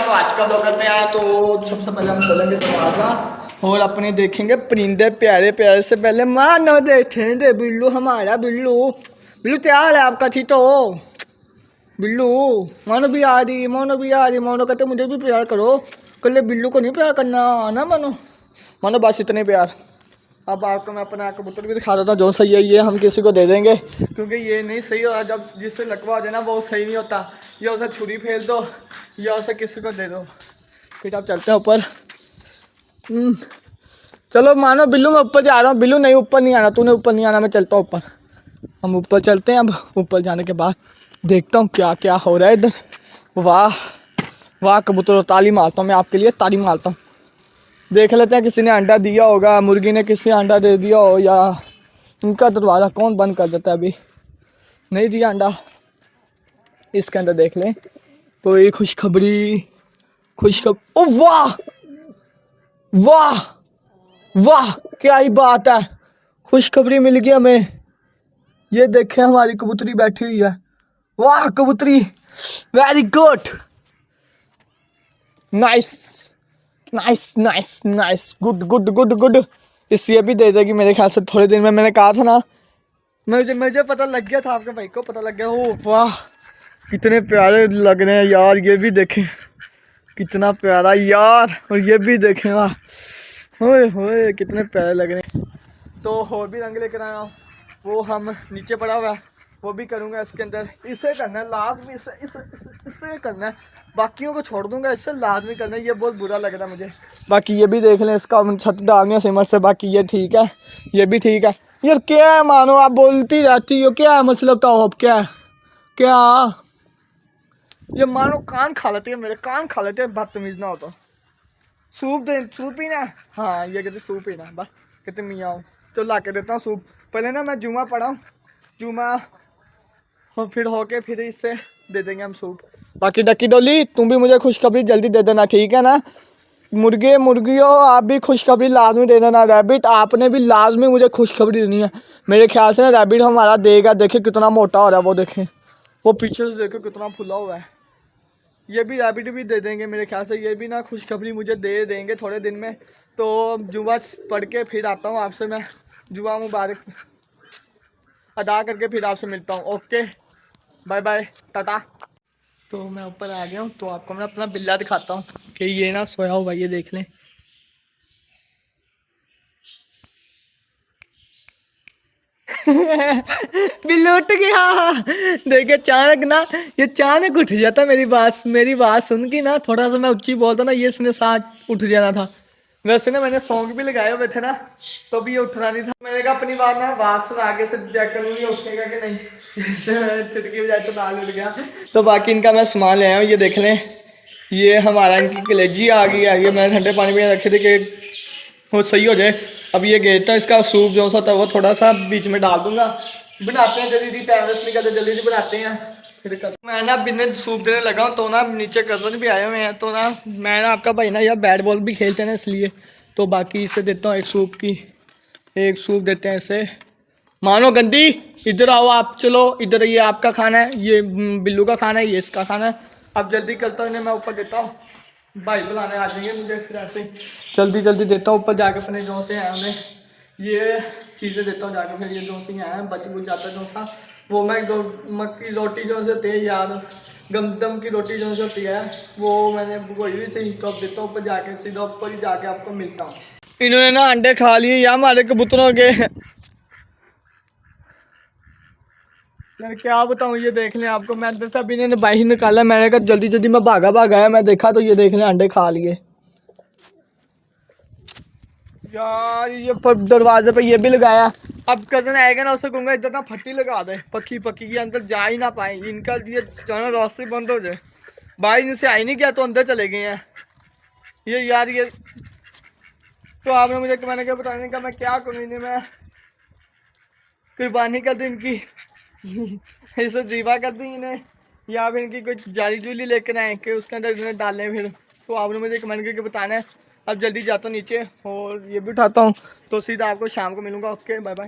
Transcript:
तो आज का ब्लॉग करते हैं। तो सबसे पहले हम खोलेंगे दरवाजा और अपने देखेंगे परिंदे प्यारे प्यारे से। पहले मानो देखेंगे बिल्लू हमारा। बिल्लू बिल्लू क्या हाल है आपका? ठीक तो बिल्लू? मानो भी आ रही, मोनो भी आ रही। मोनो कहते मुझे भी प्यार करो, कल बिल्लू को नहीं प्यार करना ना मानो। मानो बस इतने प्यार। अब आपको मैं अपना कबूतर भी दिखा देता हूँ जो सही है। ये हम किसी को दे देंगे क्योंकि ये नहीं सही होता। जब जिससे लकवा हो जाए ना वो सही नहीं होता। या उसे छुरी फेंक दो या उसे किसी को दे दो। फिर आप चलते हैं ऊपर। चलो मानो बिल्लू मैं ऊपर जा रहा हूँ। बिल्लू नहीं ऊपर नहीं आना, तूने ऊपर नहीं आना, मैं चलता हूँ ऊपर। हम ऊपर चलते हैं। अब ऊपर जाने के बाद देखता हूँ क्या क्या हो रहा है इधर। वाह वाह कबूतर, ताली मारता हूँ मैं आपके लिए, ताली मारता हूँ। देख लेते हैं किसी ने अंडा दिया होगा, मुर्गी ने किसी अंडा दे दिया हो, या इनका दरवाज़ा कौन बंद कर देता है। अभी नहीं दिया अंडा। इसके अंदर देख लें तो ये खुशखबरी ओ वाह वाह वाह क्या ही बात है, खुशखबरी मिल गई हमें। ये देखें हमारी कबूतरी बैठी हुई है। वाह कबूतरी, very good, nice nice nice nice, good good good good. इस ये भी दे देगी मेरे ख्याल से थोड़े दिन में। मैंने कहा था ना, मुझे पता लग गया था, आपके भाई को पता लग गया। ओ वाह कितने प्यारे लग रहे हैं यार। ये भी देखें कितना प्यारा यार। और ये भी देखें, वाह होए होए कितने प्यारे लग रहे हैं। तो और भी रंग लेकर आया हूँ, वो हम नीचे पड़ा हुआ है, वो भी करूँगा इसके अंदर। इसे करना है लाजमी, इससे करना है, बाकियों को छोड़ दूंगा, इससे लाजमी करना है। ये बहुत बुरा लग रहा है मुझे। बाकी ये भी देख लें, इसका छत डालनी है सिमर से। बाकी ये ठीक है, ये भी ठीक है। यार क्या है मानो, आप बोलती रहती हो, क्या है मसला बताओ अब। क्या है क्या? ये मानो कान खा लेती है मेरे, कान खा लेते हैं, बदतमीज ना हो तो। सूप पीना है? हाँ ये कहते सूप पीना है, बस कहते मियाँ हूँ तो ला के देता हूँ सूप। पहले ना मैं जुमा पढ़ा हूँ, जुमा और फिर होके फिर इससे दे देंगे हम सूप। बाकी डक्की डोली तुम भी मुझे खुशखबरी जल्दी दे देना, ठीक है ना? मुर्गियों आप भी खुशखबरी लाजमी दे देना। रैबिट आपने भी लाजमी मुझे खुशखबरी देनी है। मेरे ख्याल से ना रैबिट हमारा देगा। देखे कितना मोटा हो रहा है वो, देखें वो पीछे से देखो कितना फुला हुआ है। ये भी रैबिट भी दे देंगे मेरे ख्याल से। ये भी ना खुशखबरी मुझे दे देंगे थोड़े दिन में। तो जुमा पढ़ के फिर आता हूँ आपसे मैं, जुमा मुबारक अदा करके फिर आपसे मिलता हूँ। Okay bye bye tata. तो मैं ऊपर आ गया हूँ, तो आपको मैं अपना बिल्ला दिखाता हूँ कि ये ना सोया हुआ, ये देख लें। बिल्लू उठ गया। देखिए अचानक ना, ये अचानक उठ जाता। मेरी बात सुन के ना, थोड़ा सा मैं ऊंची बोलता ना, ये इसने साथ उठ जाना था। वैसे ना मैंने सॉन्ग भी लगाए हुए थे ना, तो भी ये उठना नहीं था। मैंने कहा अपनी बात ना आवाज सुना के से चेक करूँगी उठेगा कि नहीं। चुटकी बजाए तो नाल उठ गया। तो बाकी इनका मैं सामान ले आया हूँ, ये देख लें। ये हमारा इनकी कलेजी आ गई है। ये मैंने ठंडे पानी में रखे थे कि वो सही हो जाए। अब ये गेट है, इसका सूप जो सा था वो थोड़ा सा बीच में डाल दूंगा। बनाते हैं जल्दी, टाइम वेस्ट नहीं करते, जल्दी बनाते हैं। फिर मैं ना बिना सूप देने लगा हूँ, तो ना नीचे कजन भी आए हुए हैं। तो ना मैं ना आपका भाई ना यार बैट बॉल भी खेलते हैं ना, इसलिए तो बाकी इसे देता हूँ एक सूप देते हैं इसे। मानो गंदी इधर आओ आप, चलो इधर। ये आपका खाना है, ये बिल्लू का खाना है, ये इसका खाना है। अब जल्दी करता हूँ इन्हें, मैं ऊपर देता हूँ। भाई बुलाने आ जाएंगे मुझे, फिर ऐसे जल्दी जल्दी देता हूँ ऊपर जाके। अपने जो से हैं उन्हें ये चीज़ें देता हूँ जाके। फिर ये जो से हैं बच बुच जाता है जो सा, वो मैं मक्की की रोटी जो से होती है यार, गमदम की रोटी जो से होती है, वो मैंने भगोई हुई थी। तो अब देता हूँ ऊपर जाके, सीधा ऊपर ही जाके आपको मिलता हूँ। इन्होंने ना अंडे खा लिए या हमारे कबूतरों के। यार क्या बताऊँ, ये देख लें आपको। मैं अंदर से अभी इन्होंने बाहर निकाला, मैंने कहा जल्दी जल्दी मैं भागा आया। मैं देखा तो ये देख लें अंडे खा लिए। यार ये दरवाजे पे ये भी लगाया। अब कजन आएगा ना, उसे कहूँगा इधर ना फट्टी लगा दे पक्की पक्की, के अंदर जा ही ना पाए। इनका ये जाना रास्ते बंद हो जाए। भाई इनसे आ ही नहीं गया तो अंदर चले गए हैं ये यार। ये तो आपने मुझे मैंने क्या बताने का, मैं क्या करूँ इन्हें। मैं कुर्बानी कर दूँ इनकी, इसे जीवा कर दूँ इन्हें, या फिर इनकी कोई जाली जूली लेकर आए कि उसके अंदर इन्हें डालें फिर। तो आपने मुझे कमेंट करके बताना है। अब जल्दी जाता हूँ नीचे और ये भी उठाता हूँ, तो सीधा आपको शाम को मिलूँगा। Okay bye bye.